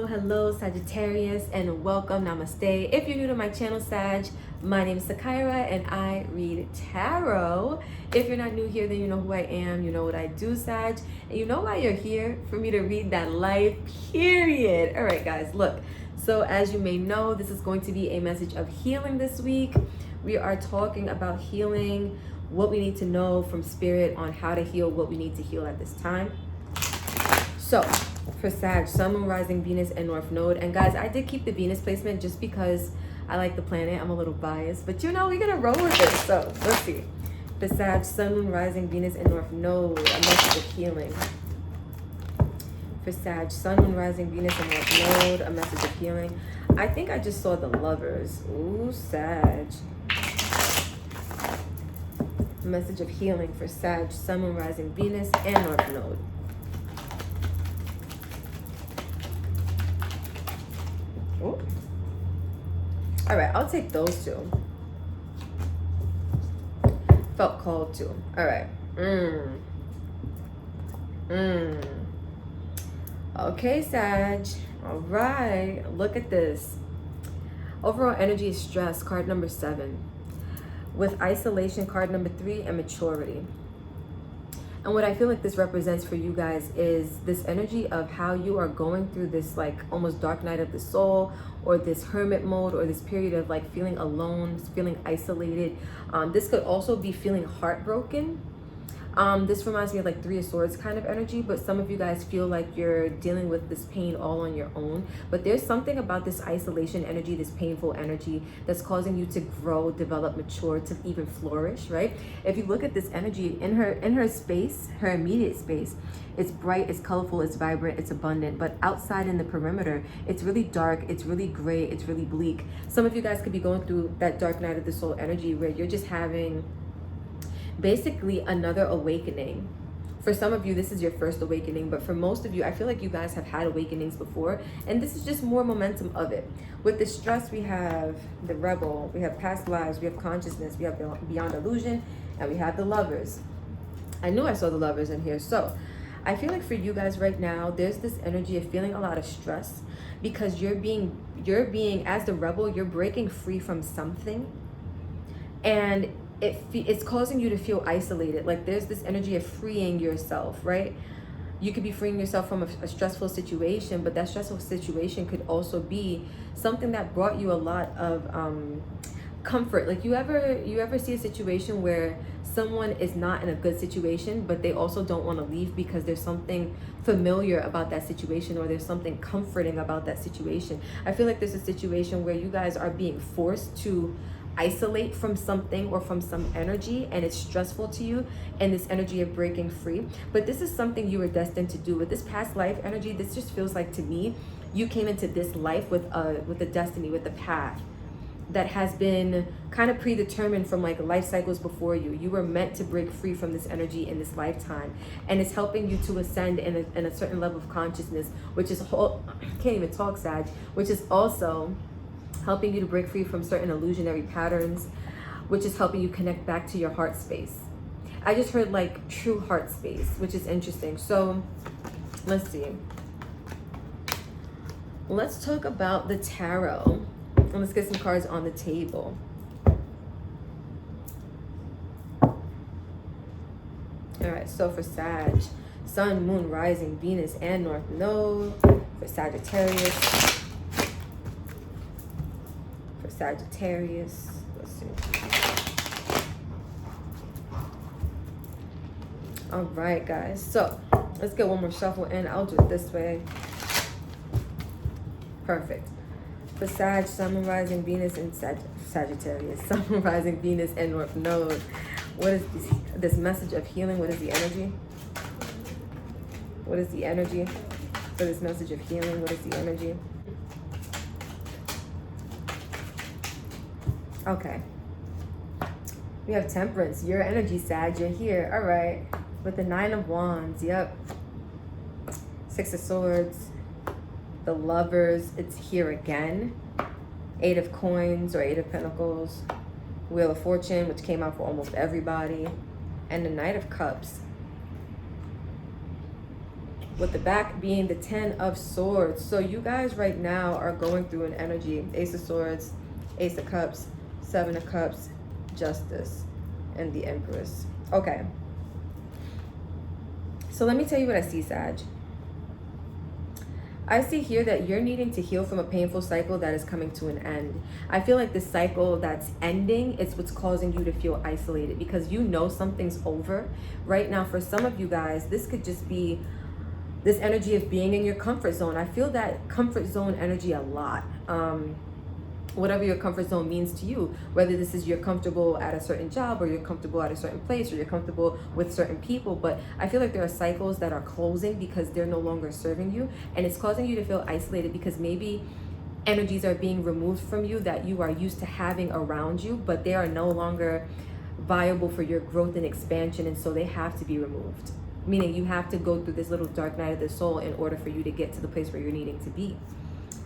Hello Sagittarius, and welcome. Namaste. If you're new to my channel, Sag, my name is Sakira and I read tarot. If you're not new here, then you know who I am, you know what I do, Sag, and you know why you're here, for me to read that life, period. All right, guys, look. So as you may know, this is going to be a message of healing this week. We are talking about healing, what we need to know from spirit on how to heal what we need to heal at this time. So for Sag, Sun, Moon, Rising, Venus, and North Node. And guys, I did keep the Venus placement just because I like the planet. I'm a little biased, but you know, we're gonna roll with it. So let's see. For Sag, Sun, Moon, Rising, Venus, and North Node, a message of healing. For Sag, Sun, Moon, Rising, Venus, and North Node, a message of healing. I think I just saw the Lovers. Ooh, Sag. A message of healing for Sag, Sun, Moon, Rising, Venus, and North Node. Ooh. All right, I'll take those two. Felt called to. All right. Okay, Sag. All right, look at this. Overall energy is stress, card number 7. With isolation, card number 3, and maturity. And what I feel like this represents for you guys is this energy of how you are going through this like almost dark night of the soul, or this hermit mode, or this period of like feeling alone, feeling isolated. This could also be feeling heartbroken. This reminds me of like 3 of Swords kind of energy, but some of you guys feel like you're dealing with this pain all on your own. But there's something about this isolation energy, this painful energy, that's causing you to grow, develop, mature, to even flourish, right? If you look at this energy in her space, her immediate space, it's bright, it's colorful, it's vibrant, it's abundant. But outside in the perimeter, it's really dark, it's really gray, it's really bleak. Some of you guys could be going through that dark night of the soul energy where you're just having basically another awakening. For some of you, this is your first awakening, but for most of you, I feel like you guys have had awakenings before, and this is just more momentum of it. With the stress, we have the Rebel, we have past lives, we have consciousness, we have beyond illusion, and we have the Lovers. I knew I saw the Lovers in here. So I feel like for you guys right now, there's this energy of feeling a lot of stress because you're being as the Rebel, you're breaking free from something, and it's causing you to feel isolated. Like there's this energy of freeing yourself, right? You could be freeing yourself from a stressful situation, but that stressful situation could also be something that brought you a lot of comfort. Like you ever see a situation where someone is not in a good situation, but they also don't want to leave because there's something familiar about that situation, or there's something comforting about that situation. I feel like there's a situation where you guys are being forced to isolate from something or from some energy, and it's stressful to you, and this energy of breaking free. But this is something you were destined to do. With this past life energy, this just feels like to me you came into this life with a destiny, with a path that has been kind of predetermined from like life cycles before you. You were meant to break free from this energy in this lifetime, and it's helping you to ascend in a certain level of consciousness, which is can't even talk, Sag, which is also helping you to break free from certain illusionary patterns, which is helping you connect back to your heart space. I just heard like true heart space, which is interesting. So let's see. Let's talk about the tarot, and let's get some cards on the table. All right, so for Sag, Sun, Moon, Rising, Venus, and North Node. For Sagittarius. Sagittarius, let's see. All right, guys, so let's get one more shuffle in. I'll do it this way. Perfect. For Sag, Sun, Moon, Rising, Venus, and Sagittarius, Sun, Moon, Rising, Venus, and North Node. What is this message of healing? What is the energy? What is the energy for this message of healing? What is the energy? Okay. We have Temperance. Your energy, Sag. You're here. All right. With the 9 of Wands. Yep. 6 of Swords. The Lovers, it's here again. 8 of Coins or 8 of Pentacles. Wheel of Fortune, which came out for almost everybody. And the Knight of Cups. With the back being the 10 of Swords. So you guys right now are going through an energy. Ace of Swords, Ace of Cups, 7 of Cups, Justice, and the Empress. Okay. So let me tell you what I see, Sag. I see here that you're needing to heal from a painful cycle that is coming to an end. I feel like this cycle that's ending is what's causing you to feel isolated because you know something's over. Right now, for some of you guys, this could just be this energy of being in your comfort zone. I feel that comfort zone energy a lot. Whatever your comfort zone means to you, whether this is you're comfortable at a certain job or you're comfortable at a certain place or you're comfortable with certain people, but I feel like there are cycles that are closing because they're no longer serving you, and it's causing you to feel isolated because maybe energies are being removed from you that you are used to having around you, but they are no longer viable for your growth and expansion, and so they have to be removed. Meaning you have to go through this little dark night of the soul in order for you to get to the place where you're needing to be.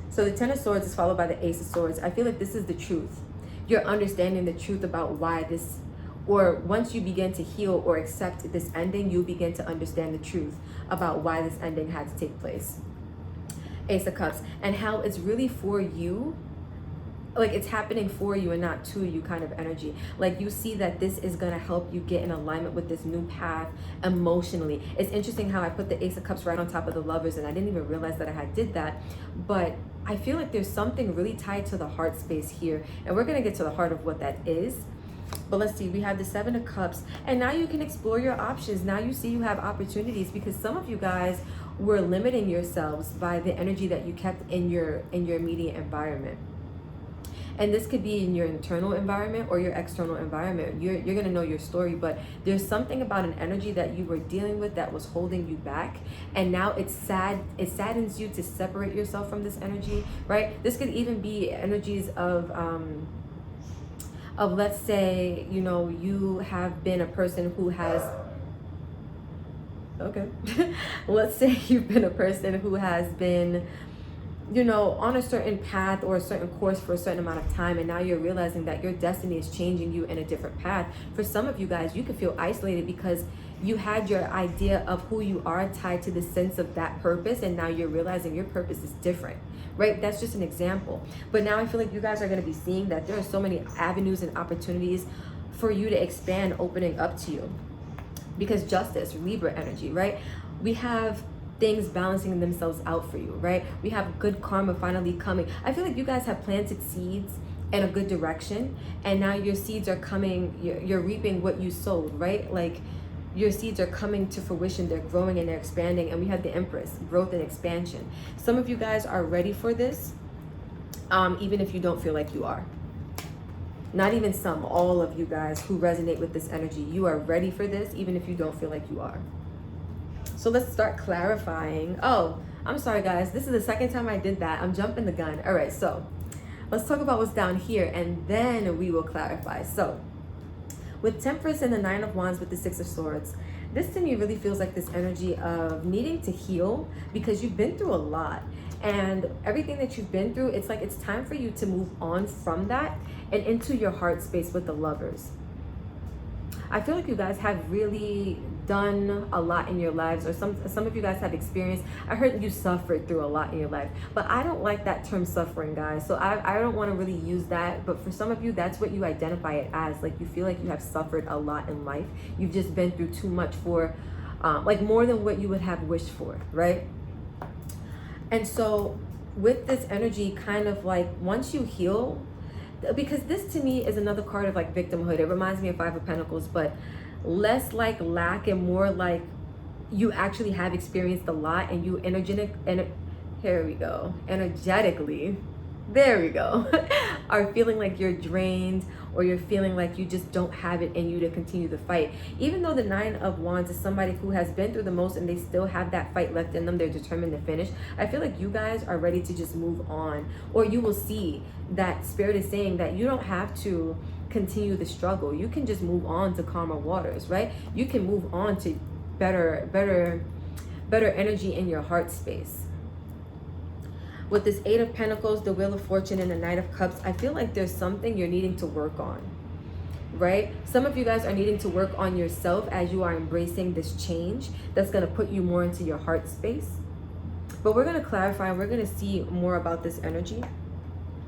So the 10 of Swords is followed by the Ace of Swords. I feel like this is the truth. You're understanding the truth about why this, or once you begin to heal or accept this ending, you begin to understand the truth about why this ending had to take place. Ace of Cups, and how it's really for you. Like it's happening for you and not to you kind of energy. Like you see that this is going to help you get in alignment with this new path emotionally. It's interesting how I put the Ace of Cups right on top of the Lovers, and I didn't even realize that I had did that. But I feel like there's something really tied to the heart space here, and we're going to get to the heart of what that is. But let's see, we have the 7 of Cups, and now you can explore your options. Now you see you have opportunities because some of you guys were limiting yourselves by the energy that you kept in your immediate environment. And this could be in your internal environment or your external environment. You're going to know your story, but there's something about an energy that you were dealing with that was holding you back. And now it's sad. It saddens you to separate yourself from this energy, right? This could even be energies of let's say, you know, you have been a person who has, okay. Let's say you've been a person who has been, you know, on a certain path or a certain course for a certain amount of time, and now you're realizing that your destiny is changing you in a different path. For some of you guys, you could feel isolated because you had your idea of who you are tied to the sense of that purpose, and now you're realizing your purpose is different, right? That's just an example. But now I feel like you guys are going to be seeing that there are so many avenues and opportunities for you to expand, opening up to you. Because Justice, Libra energy, right? We have things balancing themselves out for you, right? We have good karma finally coming. I feel like you guys have planted seeds in a good direction, and now your seeds are coming, you're reaping what you sowed, right? Like your seeds are coming to fruition, they're growing and they're expanding, and we have the Empress, growth and expansion. Some of you guys are ready for this, even if you don't feel like you are. Not even some, all of you guys who resonate with this energy, you are ready for this, even if you don't feel like you are. So let's start clarifying. Oh, I'm sorry guys, this is the second time I did that. I'm jumping the gun. All right, so let's talk about what's down here and then we will clarify. So with Temperance and the 9 of Wands with the 6 of Swords, this to me really feels like this energy of needing to heal because you've been through a lot, and everything that you've been through, it's like it's time for you to move on from that and into your heart space with the Lovers. I feel like you guys have really done a lot in your lives, or some of you guys have experienced, I heard you suffered through a lot in your life, but I don't like that term suffering, guys, so I don't want to really use that. But for some of you, that's what you identify it as. Like you feel like you have suffered a lot in life, you've just been through too much for like more than what you would have wished for, right? And so with this energy, kind of like once you heal, because this to me is another card of like victimhood. It reminds me of 5 of Pentacles, but less like lack and more like you actually have experienced a lot, and you energetically, there we go, are feeling like you're drained, or you're feeling like you just don't have it in you to continue the fight. Even though the 9 of Wands is somebody who has been through the most and they still have that fight left in them, they're determined to finish. I feel like you guys are ready to just move on, or you will see that Spirit is saying that you don't have to continue the struggle. You can just move on to calmer waters, right? You can move on to better energy in your heart space. With this Eight of Pentacles, the Wheel of Fortune, and the Knight of Cups, I feel like there's something you're needing to work on, right? Some of you guys are needing to work on yourself as you are embracing this change that's going to put you more into your heart space. But we're going to clarify, we're going to see more about this energy.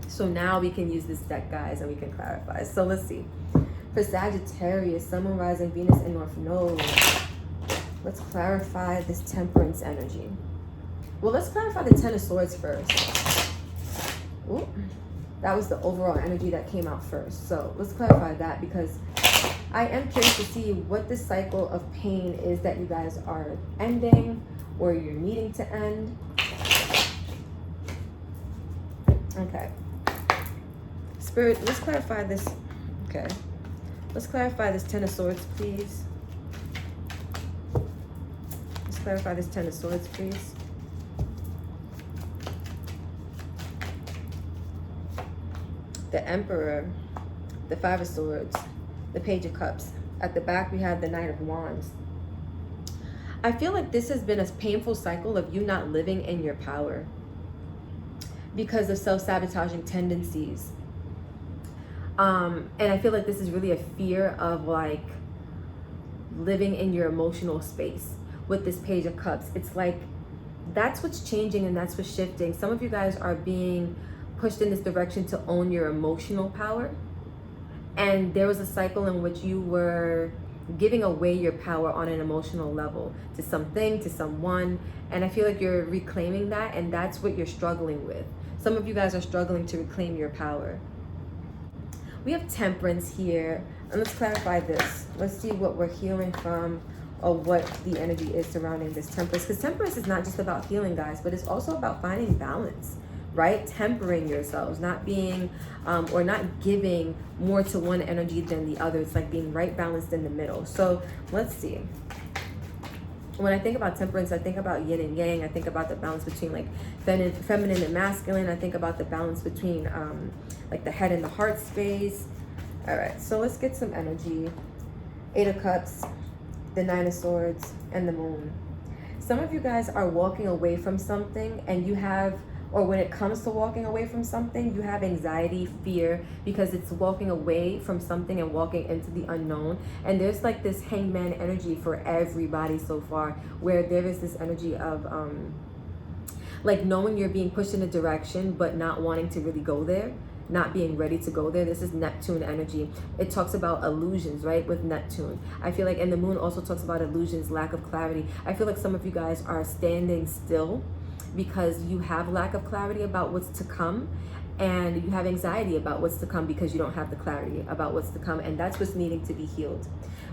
So now we can use this deck, guys, and we can clarify. So let's see. For Sagittarius, Sun, Moon, Rising, Venus, and North Node, let's clarify this Temperance energy. Well, let's clarify the Ten of Swords first. Ooh, that was the overall energy that came out first. So let's clarify that, because I am curious to see what this cycle of pain is that you guys are ending or you're needing to end. Okay. Spirit, let's clarify this. Okay. Let's clarify this Ten of Swords, please. Let's clarify this Ten of Swords, please. The Emperor, the Five of Swords, the Page of Cups. At the back, we have the Knight of Wands. I feel like this has been a painful cycle of you not living in your power because of self-sabotaging tendencies. And I feel like this is really a fear of like living in your emotional space with this Page of Cups. It's like that's what's changing and that's what's shifting. Some of you guys are being pushed in this direction to own your emotional power. And there was a cycle in which you were giving away your power on an emotional level to something, to someone. And I feel like you're reclaiming that, and that's what you're struggling with. Some of you guys are struggling to reclaim your power. We have Temperance here. And let's clarify this. Let's see what we're healing from, or what the energy is surrounding this Temperance. Because Temperance is not just about healing, guys, but it's also about finding balance. Right? Tempering yourselves, not being or not giving more to one energy than the other. It's like being right balanced in the middle. So let's see. When I think about Temperance, I think about yin and yang. I think about the balance between like feminine and masculine. I think about the balance between like the head and the heart space. All right, so let's get some energy. Eight of Cups, the Nine of Swords, and the Moon. Some of you guys are walking away from something, and you have, or when it comes to walking away from something, you have anxiety, fear, because it's walking away from something and walking into the unknown. And there's like this hangman energy for everybody so far, where there is this energy of like knowing you're being pushed in a direction, but not wanting to really go there, not being ready to go there. This is Neptune energy. It talks about illusions, right, with Neptune. I feel like, and the Moon also talks about illusions, lack of clarity. I feel like some of you guys are standing still because you have lack of clarity about what's to come, and you have anxiety about what's to come because you don't have the clarity about what's to come, and that's what's needing to be healed,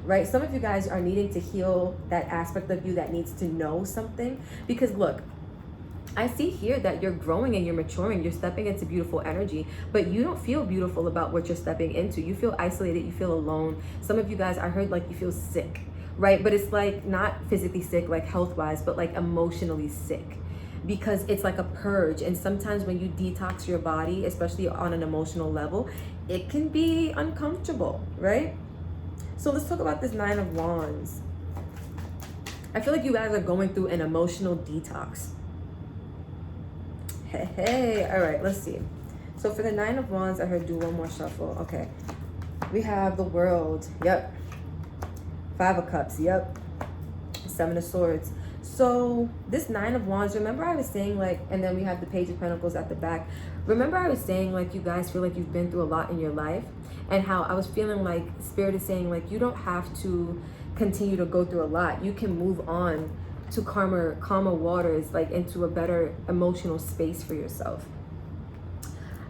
right? Some of you guys are needing to heal that aspect of you that needs to know something, because look, I see here that you're growing and you're maturing, you're stepping into beautiful energy, but you don't feel beautiful about what you're stepping into. You feel isolated, you feel alone. Some of you guys, I heard like you feel sick, right? But it's like not physically sick, like health-wise, but like emotionally sick, because it's like a purge. And sometimes when you detox your body, especially on an emotional level, it can be uncomfortable, right? So let's talk about this Nine of Wands. I feel like you guys are going through an emotional detox. Hey, all right, let's see. So for the Nine of Wands, I heard do one more shuffle. Okay, we have the World. Yep. Five of Cups. Yep. Seven of Swords. So this Nine of Wands, remember I was saying like, and then we have the Page of Pentacles at the back. Remember I was saying like you guys feel like you've been through a lot in your life, and how I was feeling like Spirit is saying like you don't have to continue to go through a lot. You can move on to calmer waters, like into a better emotional space for yourself.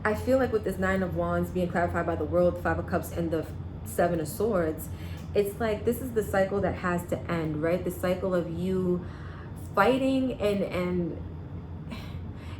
I feel like with this Nine of Wands being clarified by the World, Five of Cups, and the Seven of Swords, it's like this is the cycle that has to end, right? The cycle of you fighting and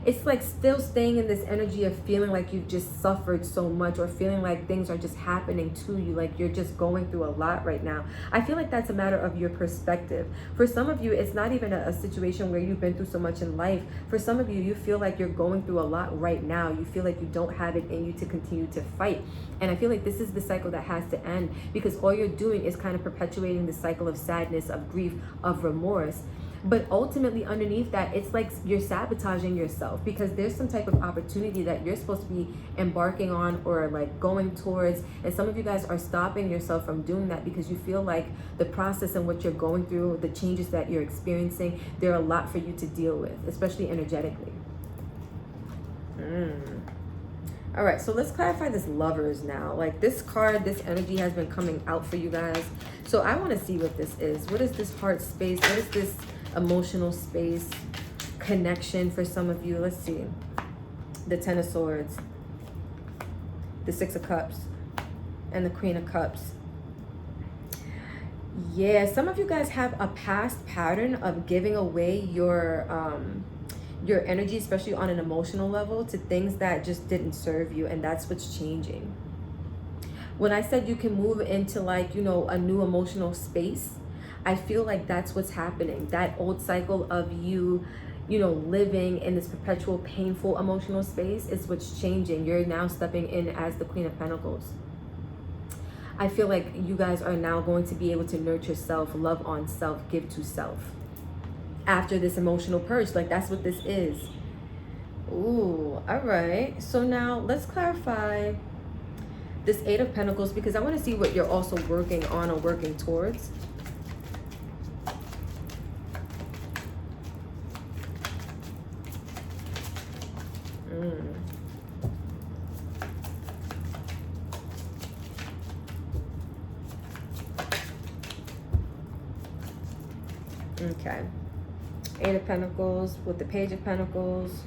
it's like still staying in this energy of feeling like you've just suffered so much, or feeling like things are just happening to you, like you're just going through a lot right now. I feel like that's a matter of your perspective. For some of you, it's not even a situation where you've been through so much in life. For some of you, you feel like you're going through a lot right now. You feel like you don't have it in you to continue to fight. And I feel like this is the cycle that has to end, because all you're doing is kind of perpetuating the cycle of sadness, of grief, of remorse. But ultimately underneath that, it's like you're sabotaging yourself, because there's some type of opportunity that you're supposed to be embarking on or like going towards, and some of you guys are stopping yourself from doing that because you feel like the process and what you're going through, the changes that you're experiencing, they're a lot for you to deal with, especially energetically. All right, so let's clarify this Lovers now. Like this card, this energy has been coming out for you guys. So I want to see what this is. What is this heart space? What is this emotional space connection for some of you? Let's see. The Ten of Swords, the Six of Cups, and the Queen of Cups. Yeah, some of you guys have a past pattern of giving away your energy, especially on an emotional level, to things that just didn't serve you, and that's what's changing. When I said you can move into like, you know, a new emotional space, I feel like that's what's happening. That old cycle of you know, living in this perpetual painful emotional space is what's changing. You're now stepping in as the Queen of Pentacles. I feel like you guys are now going to be able to nurture self, love on self, give to self. After this emotional purge, like that's what this is. Ooh, all right. So now let's clarify this Eight of Pentacles, because I want to see what you're also working on or working towards. Okay. Eight of Pentacles with the Page of Pentacles,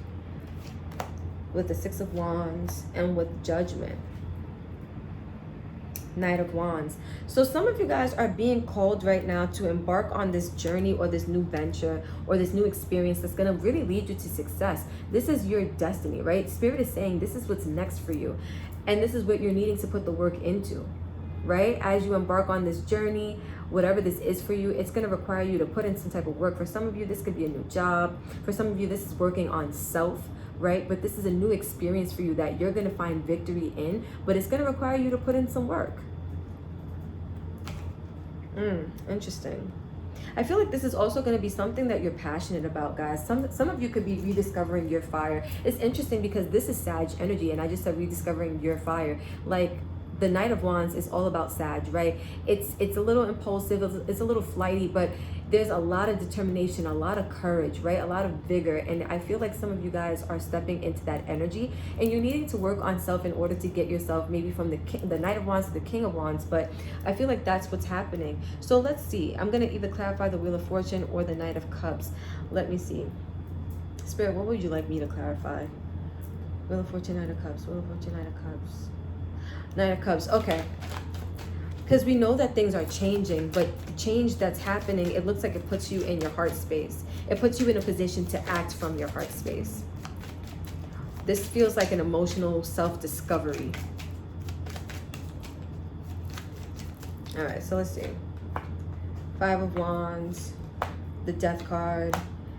with the Six of Wands, and with Judgment. Knight of Wands. So some of you guys are being called right now to embark on this journey or this new venture or this new experience that's going to really lead you to success. This is your destiny, right? Spirit is saying this is what's next for you, and this is what you're needing to put the work into, right? As you embark on this journey, whatever this is for you, it's going to require you to put in some type of work. For some of you, this could be a new job. For some of you, this is working on self, right? But this is a new experience for you that you're going to find victory in, but it's going to require you to put in some work. Interesting. I feel like this is also going to be something that you're passionate about, guys. Some of you could be rediscovering your fire. It's interesting because this is Sag energy, and I just said rediscovering your fire. Like the Knight of Wands is all about Sag, right? It's a little impulsive, it's a little flighty, but there's a lot of determination, a lot of courage, right? A lot of vigor. And I feel like some of you guys are stepping into that energy, and you're needing to work on self in order to get yourself maybe from the Knight of Wands to the King of Wands. But I feel like that's what's happening. So let's see. I'm going to either clarify the Wheel of Fortune or the Knight of Cups. Let me see. Spirit, what would you like me to clarify? Wheel of Fortune, Knight of Cups. Wheel of Fortune, Knight of Cups. Knight of Cups. Okay. Because we know that things are changing, but change that's happening, it looks like it puts you in your heart space. It puts you in a position to act from your heart space. This feels like an emotional self-discovery. All right, so let's see. Five of Wands, the Death card,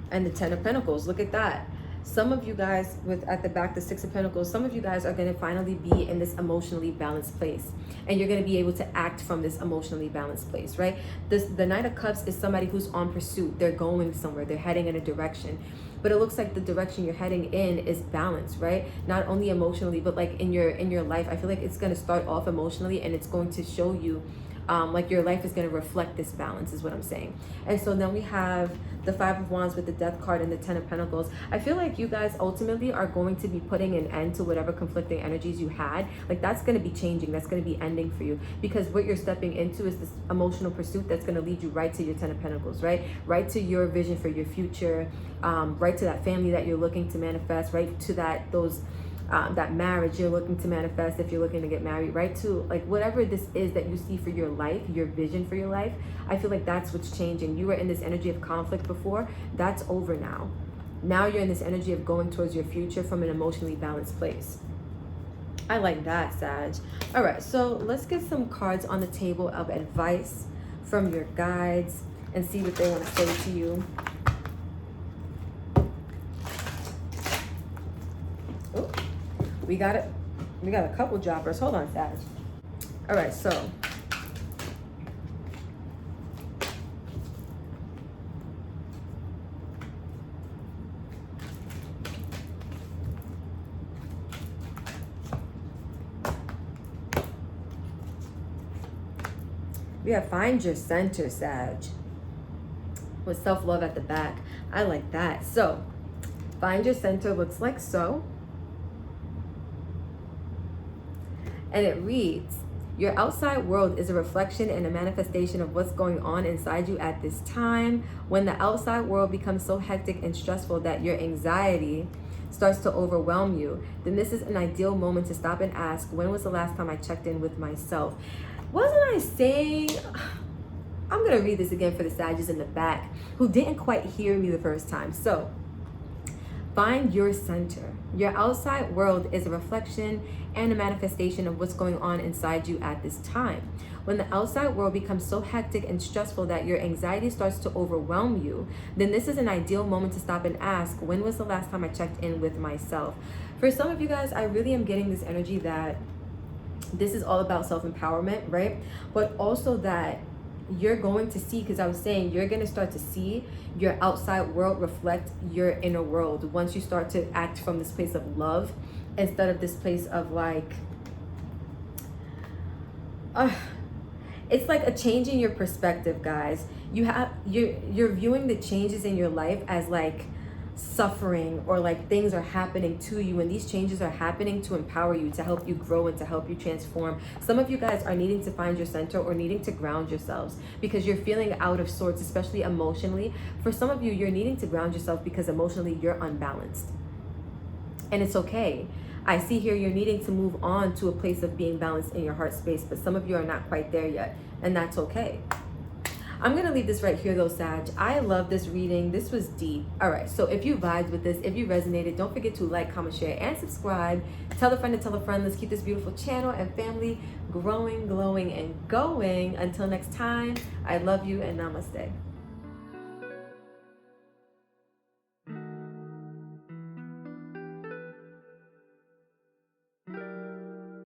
and the Ten of Pentacles. Look at that. Some of you guys, with at the back the Six of Pentacles, some of you guys are going to finally be in this emotionally balanced place, and you're going to be able to act from this emotionally balanced place, right? The Knight of Cups is somebody who's on pursuit. They're going somewhere. They're heading in a direction, but it looks like the direction you're heading in is balance, right? Not only emotionally, but like in your life. I feel like it's going to start off emotionally, and it's going to show you like your life is going to reflect this balance, is what I'm saying. And so then we have the Five of Wands with the Death card and the Ten of Pentacles. I feel like you guys ultimately are going to be putting an end to whatever conflicting energies you had. Like that's going to be changing. That's going to be ending for you, because what you're stepping into is this emotional pursuit that's going to lead you right to your Ten of Pentacles, right? Right to your vision for your future, right to that family that you're looking to manifest, right to that marriage you're looking to manifest if you're looking to get married, right? To like whatever this is that you see for your life, your vision for your life. I feel like that's what's changing. You were in this energy of conflict before. That's over now. Now you're in this energy of going towards your future from an emotionally balanced place. I like that, Sag. All right, so let's get some cards on the table of advice from your guides and see what they want to say to you. Ooh. We got it. We got a couple droppers. Hold on, Sag. All right, so We have find your center, Sag, with self-love at the back. I like that. So find your center looks like so. And it reads, your outside world is a reflection and a manifestation of what's going on inside you at this time. When the outside world becomes so hectic and stressful that your anxiety starts to overwhelm you, then this is an ideal moment to stop and ask, when was the last time I checked in with myself? Wasn't I saying, I'm going to read this again for the Sagittarius in the back who didn't quite hear me the first time. So, find your center. Your outside world is a reflection and a manifestation of what's going on inside you at this time. When the outside world becomes so hectic and stressful that your anxiety starts to overwhelm you, then this is an ideal moment to stop and ask, when was the last time I checked in with myself? For some of you guys, I really am getting this energy that this is all about self-empowerment, right? But also that you're going to see, because I was saying, you're going to start to see your outside world reflect your inner world once you start to act from this place of love instead of this place of like, it's like a change in your perspective, guys. You're viewing the changes in your life as like suffering, or like things are happening to you, and these changes are happening to empower you, to help you grow and to help you transform. Some of you guys are needing to find your center or needing to ground yourselves because you're feeling out of sorts, especially emotionally. For some of you, you're needing to ground yourself because emotionally you're unbalanced, and it's okay. I see here you're needing to move on to a place of being balanced in your heart space, but some of you are not quite there yet, and that's okay. I'm going to leave this right here though, Sag. I love this reading. This was deep. All right, so if you vibed with this, if you resonated, don't forget to like, comment, share, and subscribe. Tell a friend to tell a friend. Let's keep this beautiful channel and family growing, glowing, and going. Until next time, I love you and namaste.